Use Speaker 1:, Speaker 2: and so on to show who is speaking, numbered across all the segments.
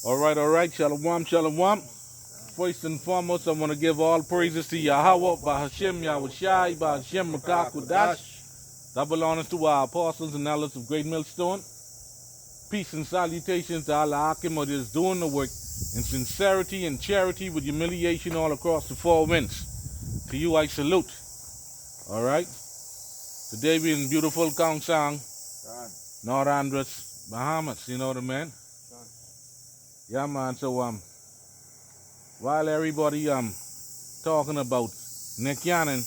Speaker 1: All right. Shalom, shalom. First and foremost, I want to give all praises to Yahweh, Bahashem, Yahushai, Bahashem, Makakudash. Double honors to our apostles and elders of Great Millstone. Peace and salutations to Allah Akim, who is doing the work in sincerity and charity with humiliation all across the four winds. To you I salute. All right. Today we're in beautiful Kongsang, North Andros, Bahamas. You know what I mean? Yeah, man. So while everybody talking about Nick Cannon,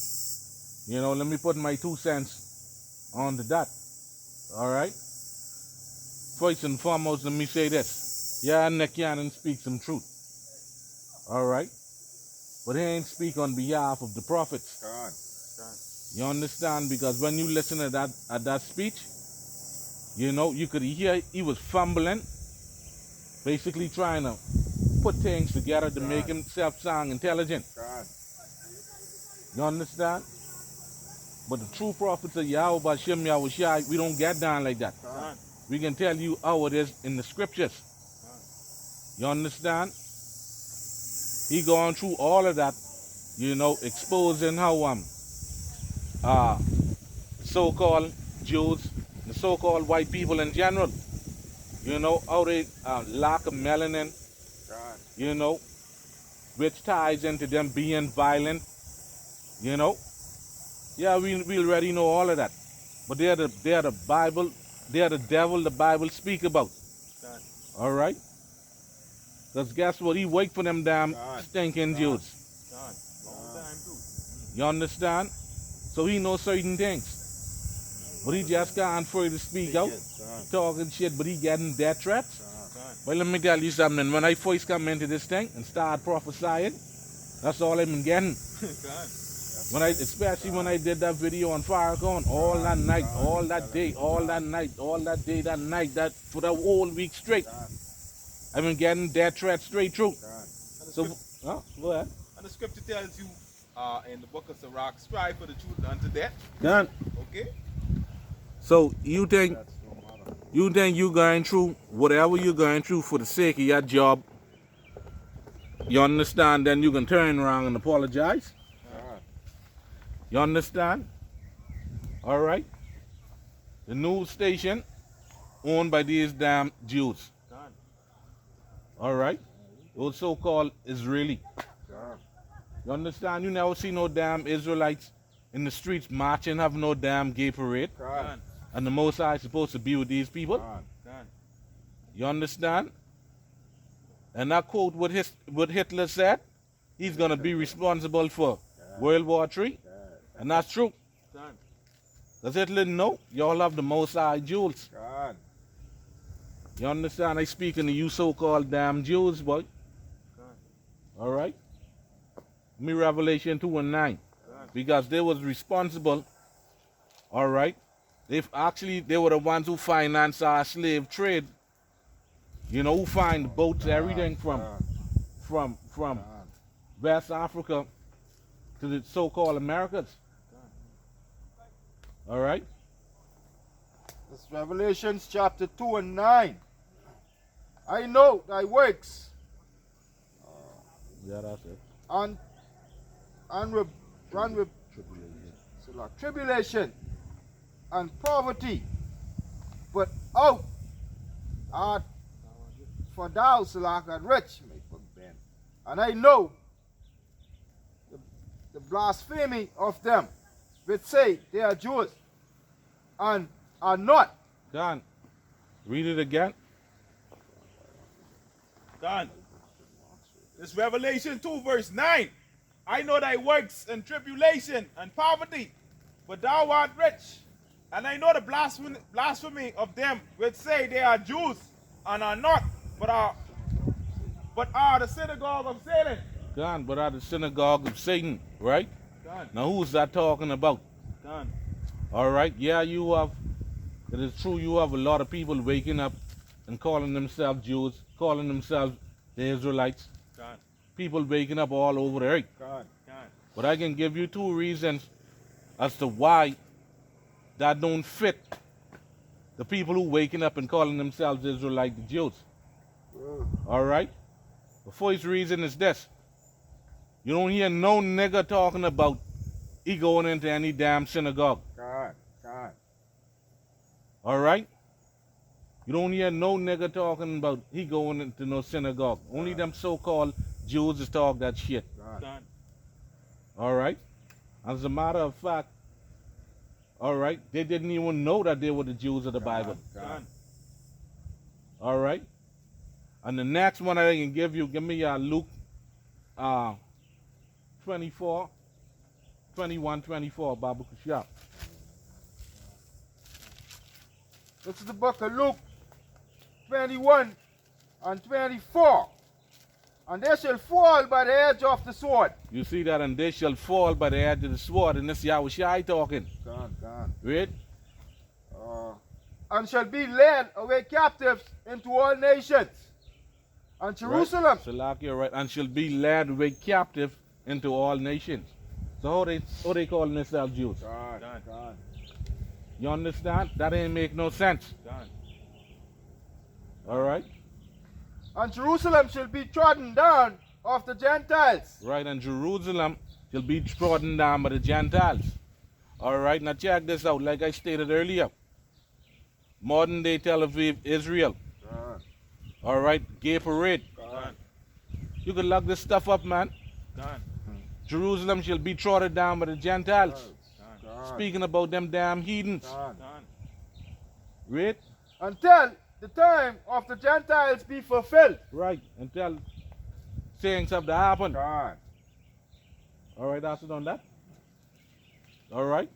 Speaker 1: let me put my 2 cents on the dot. All right. First and foremost, let me say this. Yeah, Nick Cannon speaks some truth. All right. But he ain't speak on behalf of the prophets. You understand? Because when you listen to that speech, you could hear he was fumbling, basically trying to put things together to make himself sound intelligent. You understand? But the true prophets of Yahweh, Bashem, Yahushai, we don't get down like that. We can tell you how it is in the scriptures. You understand? He going through all of that, exposing how so-called Jews, the so-called white people in general, how they lack of melanin, which ties into them being violent, Yeah, we already know all of that. But they're the Bible, they're the devil the Bible speak about. All right? Because guess what? He wait for them damn stinking Jews. You understand? So he knows certain things. But he just can't afraid to speak out, talking shit, but he getting death threats. But let me tell you something. When I first come into this thing and start prophesying, that's all I've been getting. Especially when I did that video on Farrakhan, all that night, all that day, all that night, all that day, that night, that for the whole week straight, I've been getting death threats straight through. So, go ahead.
Speaker 2: And the scripture tells you in the book of Sirach, strive for the truth unto death.
Speaker 1: Done.
Speaker 2: Okay?
Speaker 1: So you think you going through whatever you're going through for the sake of your job, you understand, then you can turn around and apologize? You understand? All right? The news station owned by these damn Jews. All right? Those so-called Israeli. You understand? You never see no damn Israelites in the streets marching, have no damn gay parade. And the Most High is supposed to be with these people. You understand? And I quote what Hitler said. He's going to be responsible for World War III. And that's true. Because Hitler know y'all have the Most High Jews. You understand? I speaking to you so-called damn Jews, boy. All right? Me Revelation 2 and 9. Because they was responsible, all right? They were the ones who financed our slave trade. Who find boats, everything from West Africa to the so-called Americas. All right?
Speaker 3: This Revelation chapter 2 and 9. I know thy works.
Speaker 1: Yeah, that's it.
Speaker 3: And run with tribulation and poverty, but out art for thou art rich, and I know the blasphemy of them which say they are Jews and are not.
Speaker 1: Done. Read it again.
Speaker 2: Done. This Revelation 2 verse 9. I know thy works and tribulation and poverty, but thou art rich. And I know the blasphemy of them which say they are Jews and are not, but are the synagogue of Satan.
Speaker 1: Done. But are the synagogue of Satan, right?
Speaker 2: Done.
Speaker 1: Now who's that talking about?
Speaker 2: Done.
Speaker 1: All right. Yeah, it is true you have a lot of people waking up and calling themselves Jews, calling themselves the Israelites.
Speaker 2: Done.
Speaker 1: People waking up all over the earth.
Speaker 2: Done.
Speaker 1: But I can give you 2 reasons as to why that don't fit the people who waking up and calling themselves Israelite, the Jews. All right? The first reason is this. You don't hear no nigga talking about he going into any damn synagogue.
Speaker 3: God.
Speaker 1: All right? You don't hear no nigga talking about he going into no synagogue. Only them so-called Jews is talk that shit.
Speaker 2: God.
Speaker 1: All right? As a matter of fact, all right, they didn't even know that they were the Jews of the Bible.
Speaker 2: God.
Speaker 1: All right? And the next one I can give you, give me Luke 21, 24, Babu Kushab.
Speaker 3: This is the book of Luke 21 and 24. And they shall fall by the edge of the sword.
Speaker 1: You see that, and they shall fall by the edge of the sword, and this Yahushai talking.
Speaker 3: God.
Speaker 1: Read?
Speaker 3: And shall be led away captives into all nations. And Jerusalem.
Speaker 1: Right. Salakia, right, and shall be led away captive into all nations. So how they calling themselves Jews?
Speaker 3: God.
Speaker 1: You understand? That ain't make no sense.
Speaker 2: God.
Speaker 1: All right?
Speaker 3: And Jerusalem shall be trodden down of the Gentiles.
Speaker 1: Right, and Jerusalem shall be trodden down by the Gentiles. All right, now check this out. Like I stated earlier, modern day Tel Aviv, Israel. All right, gay parade.
Speaker 2: God.
Speaker 1: You can look this stuff up, man.
Speaker 2: God.
Speaker 1: Jerusalem shall be trodden down by the Gentiles.
Speaker 3: God.
Speaker 1: Speaking about them damn heathens.
Speaker 3: God.
Speaker 1: Read?
Speaker 3: Until the time of the Gentiles be fulfilled.
Speaker 1: Right, until things have to happen.
Speaker 3: God.
Speaker 1: All right, that's it on that. All right.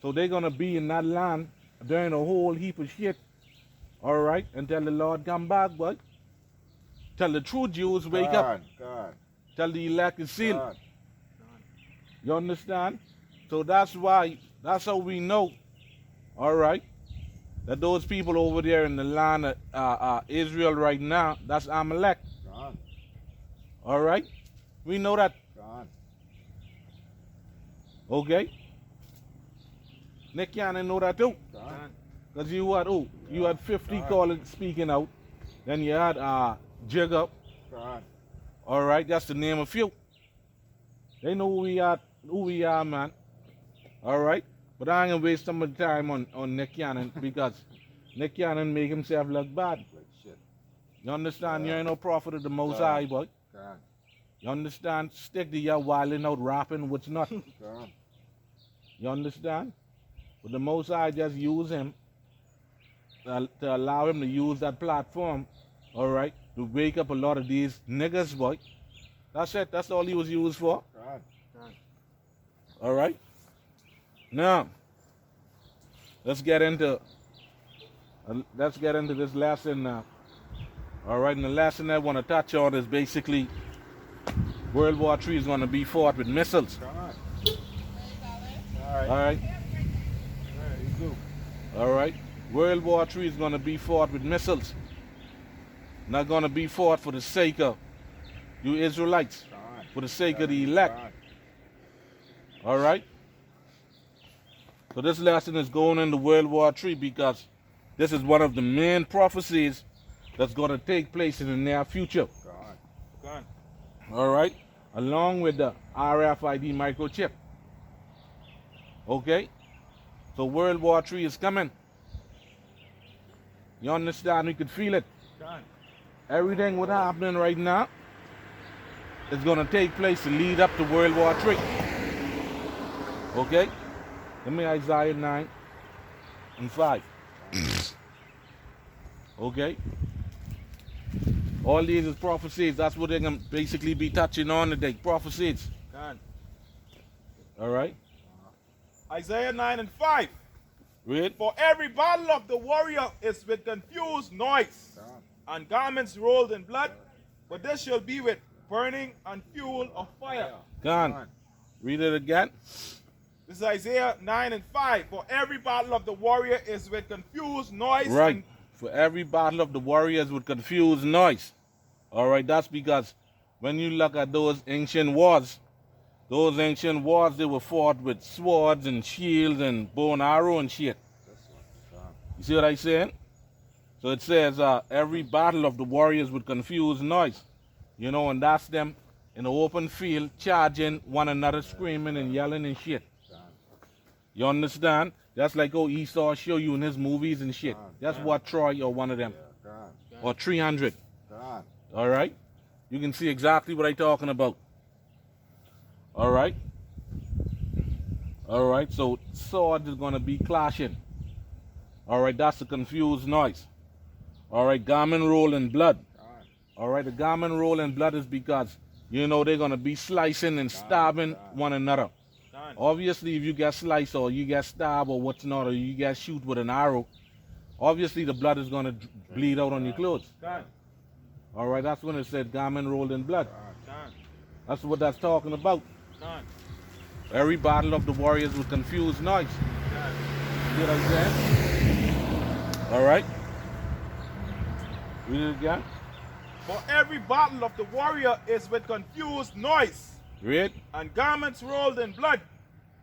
Speaker 1: So they're going to be in that land during a whole heap of shit. All right, until the Lord come back, boy. Tell the true Jews wake up.
Speaker 3: God.
Speaker 1: Tell the elect is sealed.
Speaker 3: God.
Speaker 1: You understand? So that's why, that's how we know, all right, that those people over there in the land of Israel right now, that's Amalek.
Speaker 3: God.
Speaker 1: All right? We know that.
Speaker 3: God.
Speaker 1: Okay? Nick Cannon know that too.
Speaker 3: God.
Speaker 1: Because you had 50 calling speaking out. Then you had Jig Up.
Speaker 3: God.
Speaker 1: All right, that's the name of few. They know who we are, man. All right? But I ain't gonna waste some of the time on Nick Cannon because Nick Cannon make himself look bad.
Speaker 3: Like shit.
Speaker 1: You understand? You ain't no prophet of the Most High, boy.
Speaker 3: God.
Speaker 1: You understand? Stick to your wilding out rapping what's not.
Speaker 3: God.
Speaker 1: You understand? But the Most High just use him to allow him to use that platform, all right, to wake up a lot of these niggas, boy. That's it. That's all he was used for.
Speaker 3: God.
Speaker 1: All right? Now, let's get into this lesson now. All right, and the lesson I want to touch on is basically World War III is going to be fought with missiles.
Speaker 3: God.
Speaker 1: All right? All right? World War III is going to be fought with missiles. Not going to be fought for the sake of you Israelites, for the sake of the elect. All right? So this lesson is going into World War III because this is one of the main prophecies that's going to take place in the near future.
Speaker 2: God.
Speaker 1: All right? Along with the RFID microchip. Okay? So World War III is coming. You understand? We could feel it.
Speaker 2: God.
Speaker 1: Everything what's happening right now is going to take place to lead up to World War III. Okay? Give me Isaiah 9 and 5. Okay? All these is prophecies. That's what they're going to basically be touching on today. Prophecies.
Speaker 2: God.
Speaker 1: All right?
Speaker 2: Isaiah 9 and 5.
Speaker 1: Read.
Speaker 2: For every battle of the warrior is with confused noise and garments rolled in blood, but this shall be with burning and fuel of fire.
Speaker 1: Gone. Read it again.
Speaker 2: This is Isaiah 9 and 5. For every battle of the warrior is with confused noise.
Speaker 1: Right. For every battle of the warriors with confused noise. All right. That's because when you look at those ancient wars, they were fought with swords and shields and bow and arrow and shit. You see what I'm saying? So it says every battle of the warriors with confused noise. You know, and that's them in the open field charging one another, screaming and yelling and shit. You understand? That's like how Esau show you in his movies and shit. That's what Troy or one of them. Or 300. All right? You can see exactly what I'm talking about. All right? All right, so sword is going to be clashing. All right, that's the confused noise. All right, garment roll in blood. All right, the garment roll in blood is because, you know, they're going to be slicing and stabbing one another. Obviously, if you get sliced or you get stabbed or what's not, or you get shoot with an arrow, obviously the blood is going to bleed out on your clothes. All right, that's when it said garment rolled in blood. That's what that's talking about. Every battle of the warriors with confused noise. See what I'm saying? All right. Read it again.
Speaker 2: For every battle of the warrior is with confused noise,
Speaker 1: Read.
Speaker 2: and garments rolled in blood.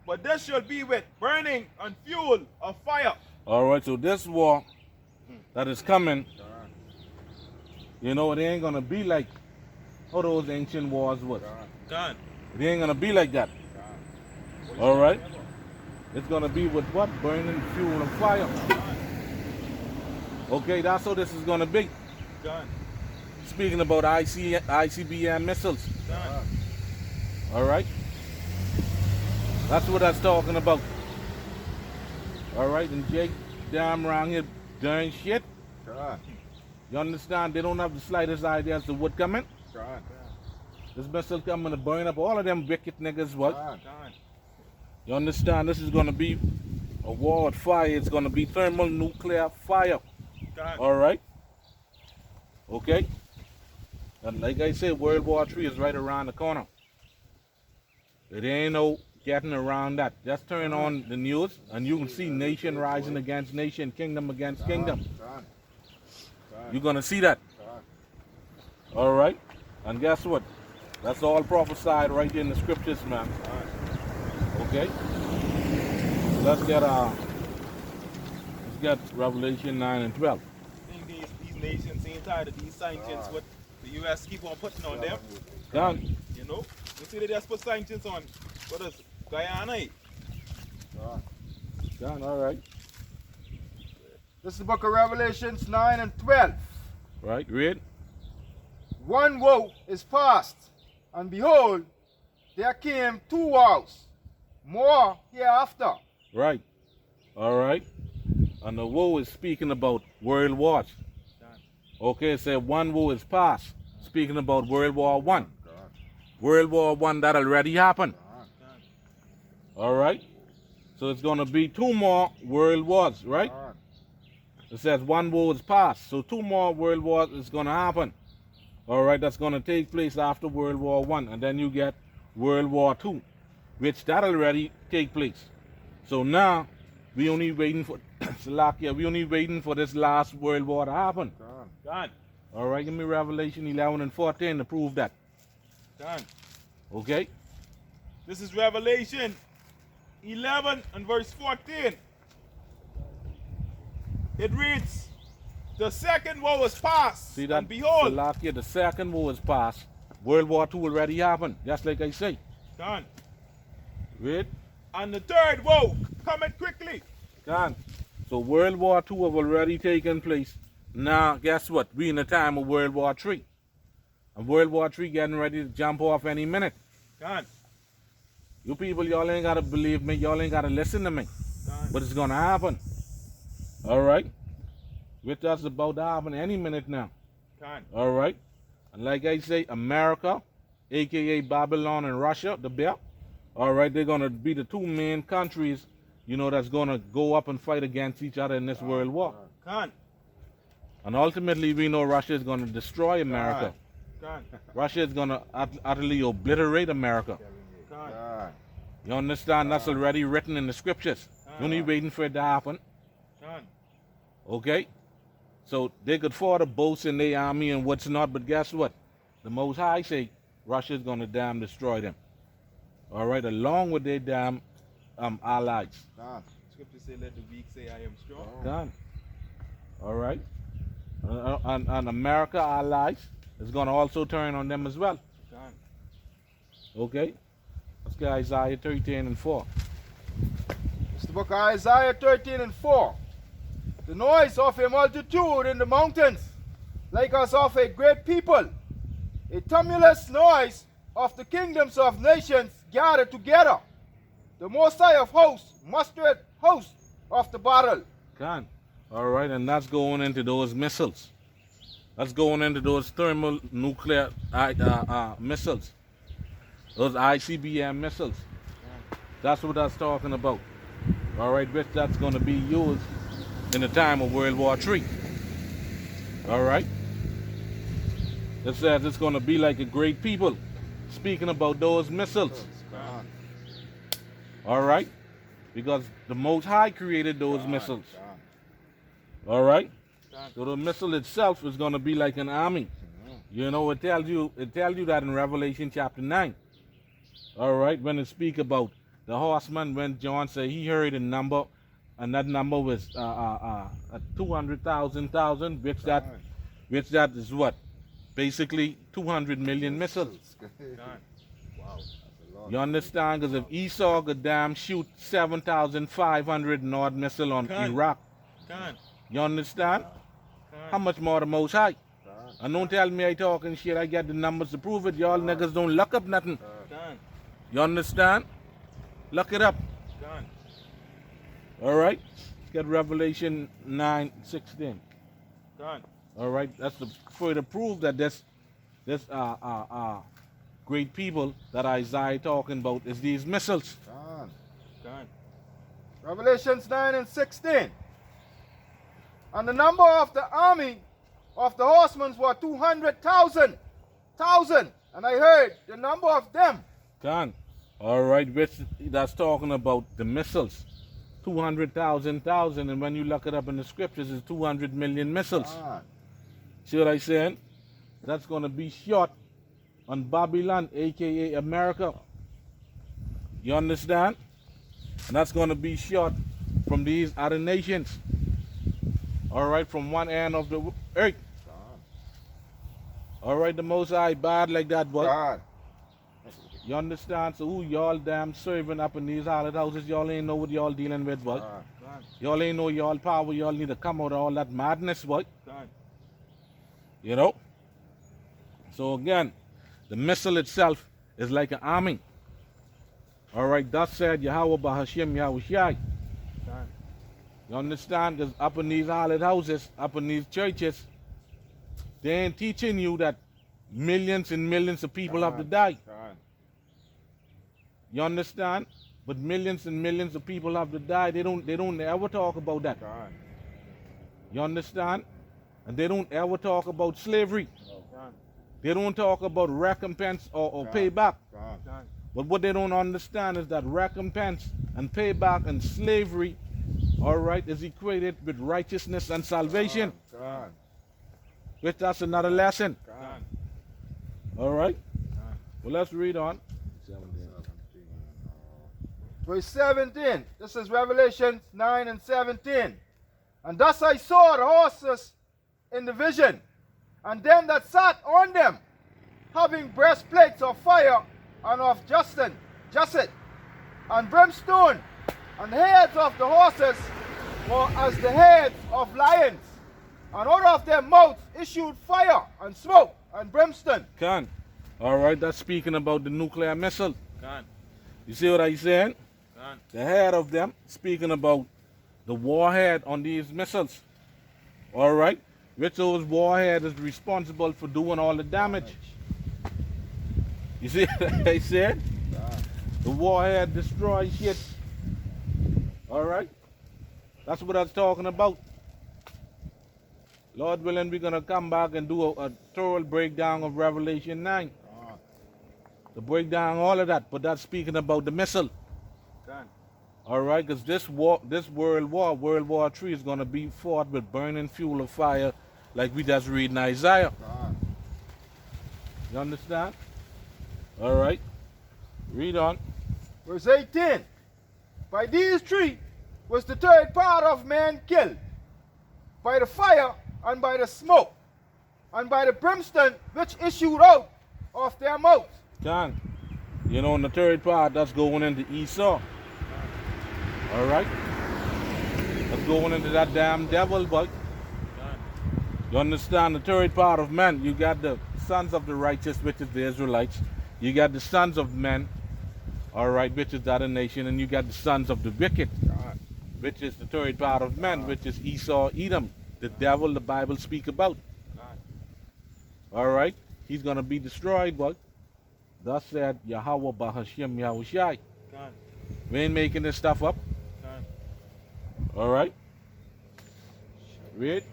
Speaker 2: But this shall be with burning and fuel of fire.
Speaker 1: All right, so this war that is coming, you know, it ain't going to be like how those ancient wars was. It ain't going to be like that. All right? It's going to be with what? Burning, fuel, and fire. Okay, that's how this is going to be. Speaking about ICBM missiles. All right? That's what that's talking about. All right, and Jake damn around here doing shit. You understand? They don't have the slightest idea as to what coming. This missile coming to burn up all of them wicked niggas. What? You understand? This is going to be a war with fire. It's going to be thermal nuclear fire. All right? Okay? And like I said, World War III is right around the corner. It ain't no getting around that. Just turn on the news and you can see nation rising against nation, kingdom against kingdom. You're going to see that. All right? And guess what? That's all prophesied right there in the scriptures, man. Okay? Let's get Revelation 9 and 12.
Speaker 2: I think these nations ain't tired of these sanctions what the U.S. keep on putting on them.
Speaker 1: Done.
Speaker 2: You know? You see they just put sanctions on, what is it? Guyana?
Speaker 1: Done, all right.
Speaker 3: This is the book of Revelations 9 and 12.
Speaker 1: Right, read.
Speaker 3: One woe is past, and behold, there came two woes, more hereafter.
Speaker 1: Right. All right. And the woe is speaking about world wars. Okay, it said one woe is past, speaking about World War I. World War I, that already happened. All right. So it's going to be two more world wars, right? It says one war is past. So two more world wars is going to happen. All right, that's going to take place after World War I. And then you get World War II, which that already take place. So now we only waiting for Slovakia. We only waiting for this last World War to happen.
Speaker 2: Done.
Speaker 1: All right, give me Revelation 11 and 14 to prove that.
Speaker 2: Done.
Speaker 1: Okay?
Speaker 2: This is Revelation 11 and verse 14. It reads, the second woe is past,
Speaker 1: See that?
Speaker 2: and behold,
Speaker 1: Slovakia, the second war is past. World War II already happened. Just like I say.
Speaker 2: done.
Speaker 1: Read.
Speaker 2: And the third woe cometh quickly.
Speaker 1: Done. So World War II have already taken place. Now, guess what? We in the time of World War III. And World War III getting ready to jump off any minute.
Speaker 2: Done.
Speaker 1: You people, y'all ain't got to believe me. Y'all ain't got to listen to me.
Speaker 2: Done.
Speaker 1: But it's going to happen. All right? Which that's about to happen any minute now.
Speaker 2: Done.
Speaker 1: All right? And like I say, America, a.k.a. Babylon and Russia, the bear, all right, they're going to be the two main countries, you know, that's going to go up and fight against each other in this world war.
Speaker 2: Done.
Speaker 1: And ultimately, we know Russia is going to destroy America.
Speaker 2: Done.
Speaker 1: Russia is going to utterly obliterate America.
Speaker 2: Done.
Speaker 1: You understand? That's already written in the scriptures. You're only waiting for it to happen.
Speaker 2: Done.
Speaker 1: Okay? So they could afford to boast in their army and what's not, but guess what? The Most High say Russia is going to damn destroy them. All right? Along with their damn allies.
Speaker 2: Scripture say, let the weak say I am strong.
Speaker 1: Done. All right? And America, our lives, is going to also turn on them as well.
Speaker 2: Gone.
Speaker 1: Okay? Let's get Isaiah 13 and 4.
Speaker 3: It's the book of Isaiah 13 and 4. The noise of a multitude in the mountains, like as of a great people. A tumultuous noise of the kingdoms of nations gathered together. The Most High of hosts, mustered host of the battle.
Speaker 1: Gone. All right, and that's going into those missiles. That's going into those thermonuclear missiles. Those ICBM missiles. That's what that's talking about. All right, which that's going to be used in the time of World War III. All right? It says it's going to be like a great people. Speaking about those missiles.
Speaker 2: Gone.
Speaker 1: All right? Because the Most High created those
Speaker 3: Gone,
Speaker 1: missiles.
Speaker 3: gone.
Speaker 1: All right?
Speaker 2: Gone.
Speaker 1: So the missile itself is going to be like an army. You know, it tells you that in Revelation chapter 9. All right? When it speak about the horseman, when John said he heard a number, and that number was 200,000, which that is what? Basically 200 million missiles.
Speaker 2: Gone. Wow.
Speaker 1: You understand? Because if Esau could damn shoot 7,500 Nord missile on
Speaker 2: Gone.
Speaker 1: Iraq,
Speaker 2: Gone.
Speaker 1: you understand?
Speaker 2: Gone.
Speaker 1: How much more the Most High? And don't tell me I talking shit, I get the numbers to prove it. Y'all niggas don't look up nothing.
Speaker 2: Gone.
Speaker 1: You understand? Look it up.
Speaker 2: Gone.
Speaker 1: All right? Let's get Revelation 9:16.
Speaker 2: Gone.
Speaker 1: All right? That's the further proof that this great people that Isaiah talking about is these missiles.
Speaker 3: Gone.
Speaker 2: Gone.
Speaker 3: Revelations 9 and 16. And the number of the army of the horsemen were 200,000. And I heard the number of them.
Speaker 1: Gone. All right, which that's talking about the missiles. 200,000, and when you look it up in the scriptures, it's 200 million missiles.
Speaker 3: Gone.
Speaker 1: See what I saying? That's going to be shot on Babylon, aka America. You understand? And that's going to be shot from these other nations. All right, from one end of the earth.
Speaker 3: Gone.
Speaker 1: All right, the Most High bad like that, boy.
Speaker 3: Gone.
Speaker 1: You understand? So who y'all damn serving up in these holiday houses? Y'all ain't know what y'all dealing with, boy.
Speaker 3: Gone.
Speaker 2: Gone.
Speaker 1: Y'all ain't know y'all power. Y'all need to come out of all that madness, boy.
Speaker 2: Gone.
Speaker 1: You know? So again, the missile itself is like an army. All right, thus said Yahweh Bahashim Yahushai.
Speaker 2: Gone.
Speaker 1: You understand? Because up in these holiday houses, up in these churches, they ain't teaching you that millions and millions of people have to die.
Speaker 3: Gone.
Speaker 1: You understand? But millions and millions of people have to die. They don't ever talk about that.
Speaker 3: Gone.
Speaker 1: You understand? And they don't ever talk about slavery.
Speaker 2: Gone.
Speaker 1: They don't talk about recompense or
Speaker 3: Gone.
Speaker 1: payback.
Speaker 3: Gone.
Speaker 2: Gone.
Speaker 1: But what they don't understand is that recompense and payback and slavery, all right, is equated with righteousness and salvation.
Speaker 3: Gone.
Speaker 1: Which that's another lesson.
Speaker 2: Gone.
Speaker 1: All right?
Speaker 2: Gone.
Speaker 1: Well, let's read on.
Speaker 3: Verse 17. This is Revelation 9 and 17. And thus I saw the horses in the vision, and them that sat on them, having breastplates of fire and of jusset, and brimstone, and the heads of the horses were as the heads of lions, and out of their mouths issued fire and smoke and brimstone.
Speaker 1: Can. All right, that's speaking about the nuclear missile.
Speaker 2: Gone.
Speaker 1: You see what I'm saying?
Speaker 2: Gone.
Speaker 1: The head of them, speaking about the warhead on these missiles. All right? Which those warhead is responsible for doing all the damage. You see what I said? The warhead destroys shit. All right? That's what I was talking about. Lord willing, we're going to come back and do a thorough breakdown of Revelation 9. To break down all of that, but that's speaking about the missile.
Speaker 2: Gone.
Speaker 1: All right, because this World War III, is going to be fought with burning fuel of fire, like we just read in Isaiah. You understand? All right, read on.
Speaker 3: Verse 18. By these three was the third part of man killed, by the fire and by the smoke, and by the brimstone which issued out of their mouth.
Speaker 1: Can. You know, in the third part, that's going into Esau. All right? That's going into that damn devil, boy. You understand? The third part of men, you got the sons of the righteous, which is the Israelites. You got the sons of men, all right, which is the other nation. And you got the sons of the wicked, which is the third part of men, which is Esau, Edom. The devil the Bible speak about. All right? He's going to be destroyed, boy. Thus said Yahweh Bahashim Yahushai. We ain't making this stuff up. All right? Read.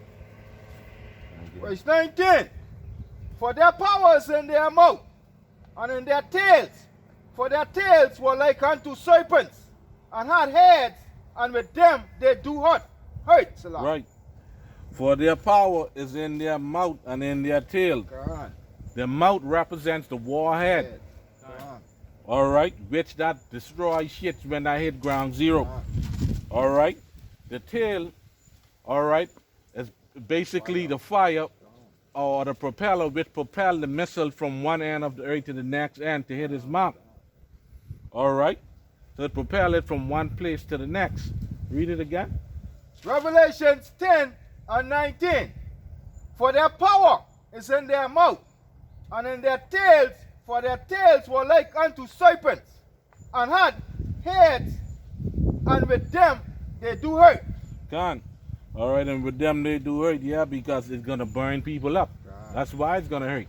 Speaker 3: Verse 19. For their power is in their mouth, and in their tails. For their tails were like unto serpents, and had heads, and with them they do hurt. Selah.
Speaker 1: Right. For their power is in their mouth and in their tail. The mouth represents the warhead. All right, which that destroys shit when I hit ground zero. All right, the tail, all right, is basically the fire or the propeller which propel the missile from one end of the earth to the next end to hit his mark. All right, so it propel it from one place to the next. Read it again.
Speaker 3: Revelations 10 and 19. For their power is in their mouth, and in their tails, for their tails were like unto serpents, and had heads, and with them they do hurt.
Speaker 1: Can. All right, and with them they do hurt, yeah, because it's going to burn people up. That's why it's going to hurt.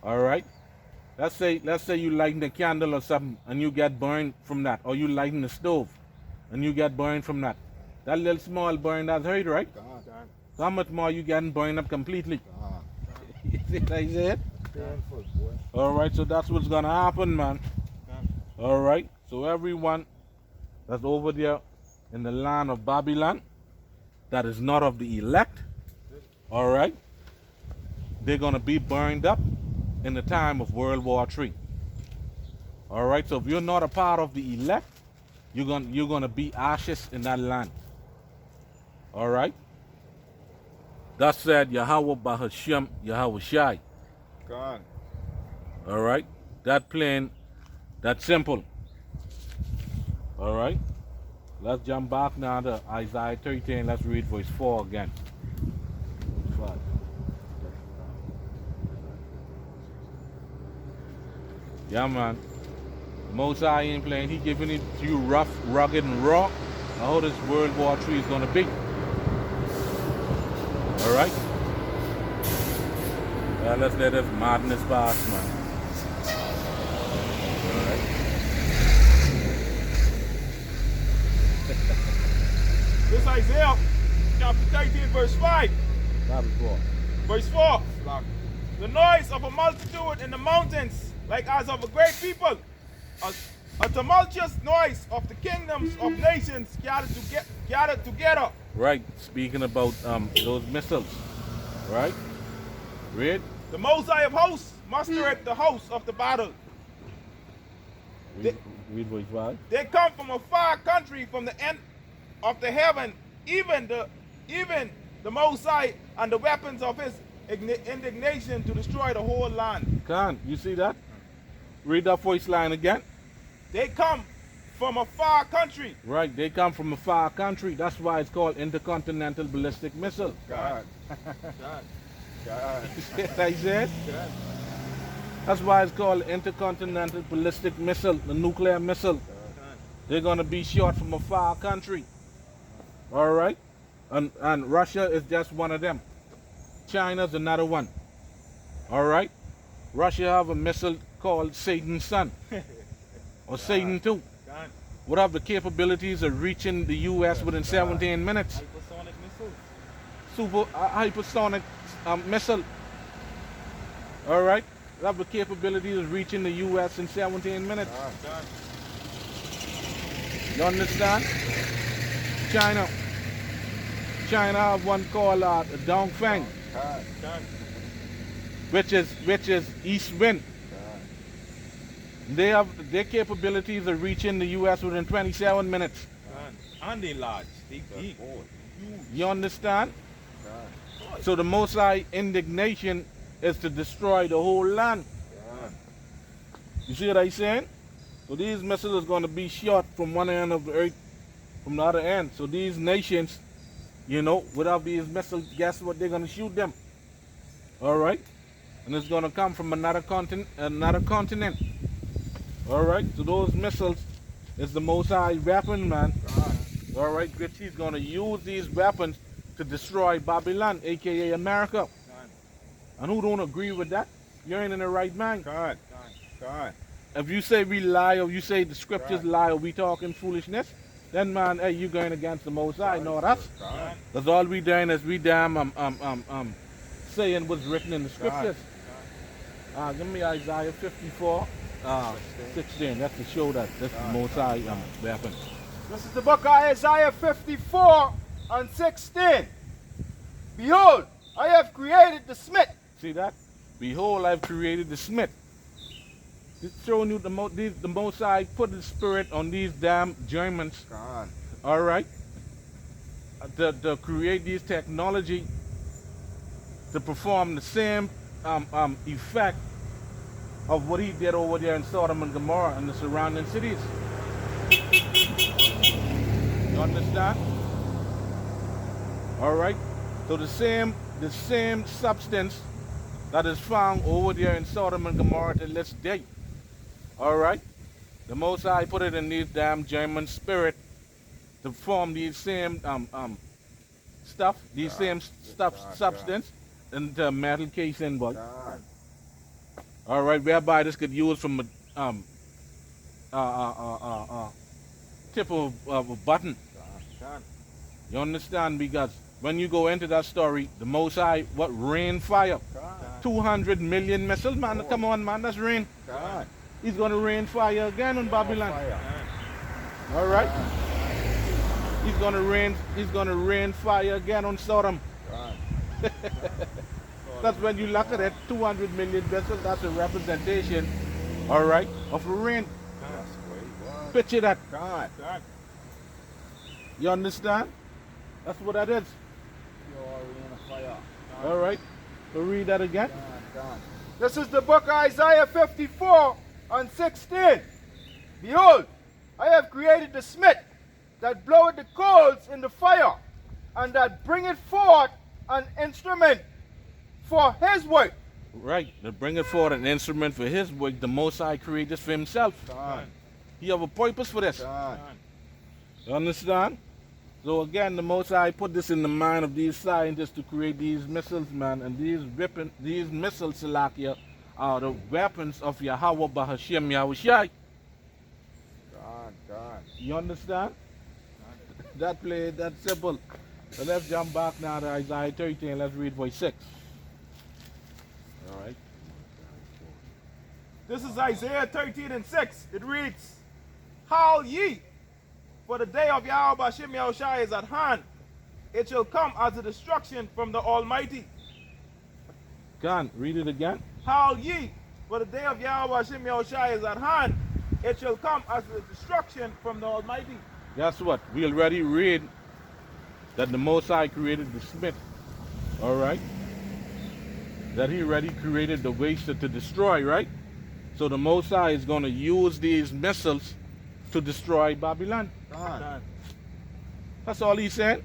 Speaker 1: All right? Let's say you lighten a candle or something, and you get burned from that, or you lighten the stove, and you get burned from that. That little small burn, that's hurt, right? So how much more you getting burned up completely? You see what I said? All right, so that's what's going to happen, man. All right, so everyone that's over there in the land of Babylon that is not of the elect, all right, they're going to be burned up in the time of World War III. All right, so if you're not a part of the elect, you're going to be ashes in that land. All right? Thus said Yahweh Bahashim Yahushai.
Speaker 3: God.
Speaker 1: All right? That plain, that simple. All right? Let's jump back now to Isaiah 13. Let's read verse 4 again. Yeah, man. Most High ain't playing. He giving it to you rough, rugged, and raw. How this World War III is going to be. All right? Let's let this madness pass, man. All right?
Speaker 2: This is Isaiah chapter 13, verse 5.
Speaker 1: Chapter 4.
Speaker 2: Verse 4. The noise of a multitude in the mountains, like as of a great people. A tumultuous noise of the kingdoms of nations gathered together.
Speaker 1: Right, speaking about those missiles. Right? Read.
Speaker 2: The Most High of hosts mustered the host of the battle.
Speaker 1: Read verse 5.
Speaker 2: They come from a far country, from the end of the heaven, even the Most High, and the weapons of his indignation to destroy the whole land.
Speaker 1: Can you see that? Read that voice line again.
Speaker 2: They come from a far country.
Speaker 1: Right, they come from a far country. That's why it's called intercontinental ballistic missile.
Speaker 3: God.
Speaker 1: I said? That's why it's called intercontinental ballistic missile, the nuclear missile. They're going to be shot from a far country. All right? And Russia is just one of them. China's another one. All right? Russia have a missile called Satan's Son. Or Satan 2. Would have the capabilities of reaching the U.S. within 17 minutes.
Speaker 2: Hypersonic missiles.
Speaker 1: Super hypersonic missile. All right? Would have the capabilities of reaching the U.S. in 17 minutes. You understand? China have one called Dongfeng, which is east wind. They have their capabilities of reaching the U.S. within 27 minutes.
Speaker 2: And they large. They big.
Speaker 1: You understand? So the Most High indignation is to destroy the whole land. You see what I'm saying? So these missiles are going to be shot from one end of the earth, from the other end. So these nations, you know, without these missiles, guess what? They're going to shoot them. All right? And it's going to come from another continent. All right? So those missiles is the Most High weapon, man. All right? Which he's going to use these weapons to destroy Babylon, a.k.a. America. And who don't agree with that? You ain't in the right mind.
Speaker 2: God.
Speaker 1: If you say we lie, or you say the scriptures lie, or we talking foolishness, then man, hey, you going against the Most High, not us. Because all we doing is we damn saying what's written in the scriptures. Give me Isaiah 54, 16. That's to show that that's the Most High weapon.
Speaker 3: This is the book of Isaiah 54 and 16. Behold, I have created the smith.
Speaker 1: See that? Behold, I've created the smith. It's showing you the Most High put the spirit on these damn Germans. All right? To create these technology to perform the same effect of what he did over there in Sodom and Gomorrah and the surrounding cities. You understand? All right? So the same substance that is found over there in Sodom and Gomorrah to this day. All right? The Most High put it in these damn German spirit to form these same substance into metal casing, boy. All right, whereby this could use from a tip of a button. You understand? Because when you go into that story, the Most High, what, rain fire? 200 million missiles, man. Come on, man, that's rain. He's going to rain fire again on Babylon. All right? He's going to rain fire again on Sodom. That's when you look at it, 200 million missiles, that's a representation, all right, of a rain. Picture that. You understand? That's what that is. All right. So read that again.
Speaker 3: This is the book of Isaiah 54 and 16. Behold, I have created the smith that bloweth the coals in the fire, and that bringeth forth an instrument for his work.
Speaker 1: Right. To bring it forward an instrument for his work. The Most High created this for himself. He have a purpose for this. You understand? So again, the Most High put this in the mind of these scientists to create these missiles, man, and these missiles, Salakia, are the weapons of Yahweh Bahashim Yahushai. You understand? That play, that simple. So let's jump back now to Isaiah 13. Let's read verse 6. All right.
Speaker 2: This is Isaiah 13 and 6. It reads, Howl ye, for the day of Yahweh Hashem Yahushai is at hand. It shall come as a destruction from the Almighty.
Speaker 1: Can read it again.
Speaker 2: Howl ye, for the day of Yahweh Hashem Yahushai is at hand. It shall come as a destruction from the Almighty.
Speaker 1: Guess what? We already read that the Most High created the smith. All right? That he already created the waster to destroy, right? So the Most High is going to use these missiles to destroy Babylon. That's all he's saying.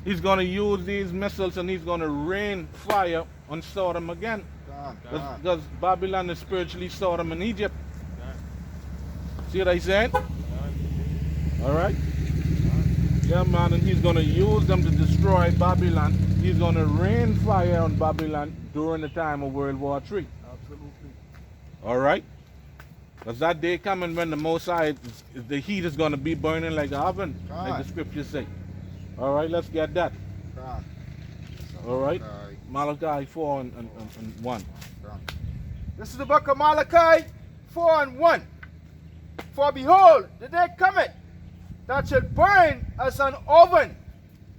Speaker 1: He's going to use these missiles and he's going to rain fire on Sodom again. Because Babylon is spiritually Sodom and Egypt. See what I said? All right? Yeah, man, and he's going to use them to destroy Babylon. He's going to rain fire on Babylon during the time of World War III.
Speaker 2: Absolutely.
Speaker 1: All right? Because that day coming when the Most High, the heat is going to be burning like an oven, like the scriptures say. All right, let's get that. All right? Malachi 4 and 1.
Speaker 3: This is the book of Malachi 4 and 1. For behold, the day cometh that shall burn as an oven,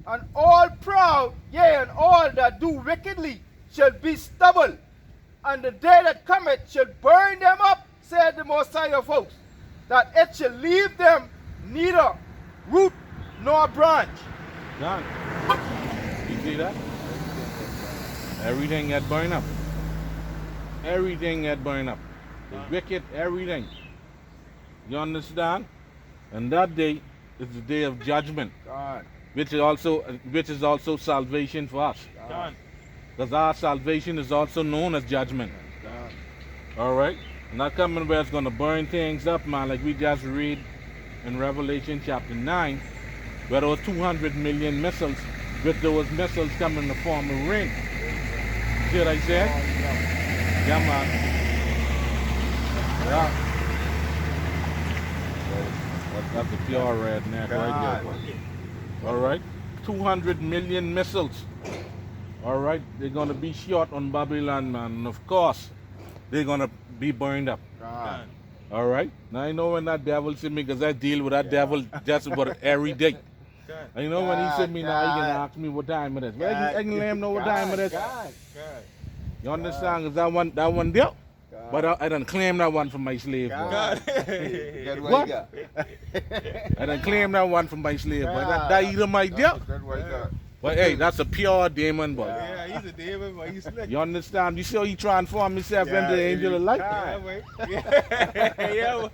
Speaker 3: and all proud, yea, and all that do wickedly shall be stubble. And the day that cometh shall burn them up, said the Most High of hosts, that it shall leave them neither root nor branch.
Speaker 1: Done. You see that? Everything had burned up. Everything had burned up. The wicked, everything. You understand? And that day is the day of judgment,
Speaker 3: God.
Speaker 1: which is also salvation for us.
Speaker 2: Done.
Speaker 1: Because our salvation is also known as judgment.
Speaker 3: God.
Speaker 1: All right? Not coming where it's going to burn things up, man, like we just read in Revelation chapter 9, where there was 200 million missiles, with those missiles coming in the form of rain. See what I said? Yeah, man. Yeah. That's a pure redneck right there. All right? 200 million missiles. All right? They're going to be shot on Babylon, man. And of course, they're going to be burned up.
Speaker 3: God.
Speaker 1: All right? Now, I know when that devil see me, because I deal with that devil just about every day. I know when he see me now, he can ask me what time it is. But I can let him know what time it is. You understand? Because that one there. But I done claim that one for my slave boy. What? I done claim that one for my slave boy. That either my deal. But hey, that's a pure demon boy.
Speaker 2: Yeah, he's a demon, but he's slick.
Speaker 1: You understand? You see how he transformed himself into the angel of light?
Speaker 2: Yeah, boy. Yeah, boy.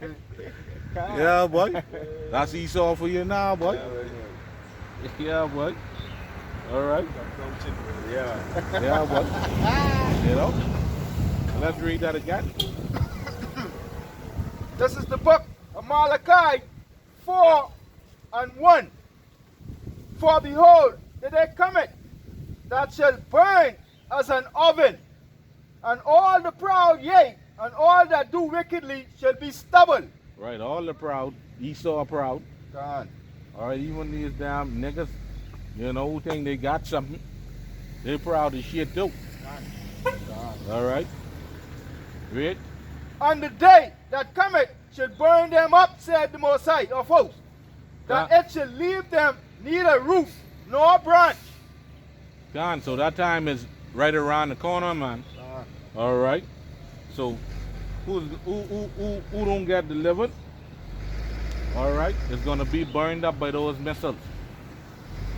Speaker 1: Yeah, boy. That's Esau for you now, boy. Yeah, boy. All right.
Speaker 2: Yeah.
Speaker 1: Yeah, boy. You know? Let's read that again.
Speaker 3: This is the book of Malachi 4:1. For behold, the day cometh that shall burn as an oven, and all the proud, yea, and all that do wickedly shall be stubble.
Speaker 1: Right, all the proud, Esau proud.
Speaker 3: God.
Speaker 1: All right, even these damn niggas, you know, who think they got something, they proud as shit too. All right. Read.
Speaker 3: And the day that cometh shall burn them up, said the Most High of hosts, that it shall leave them neither root nor branch.
Speaker 1: Gone. So that time is right around the corner, man. All right. So who don't get delivered? All right. It's gonna be burned up by those missiles.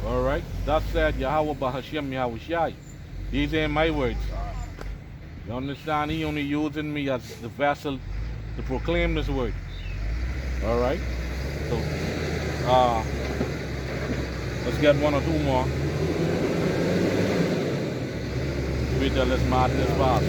Speaker 1: All right. Thus said Yahweh Bahashem Yahushai. These ain't my words. You understand? He only using me as the vessel to proclaim this word. All right. So let's get one or two more. Wait till this madness pass.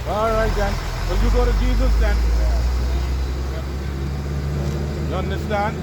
Speaker 1: All right then. Well, you go to Jesus then. You understand?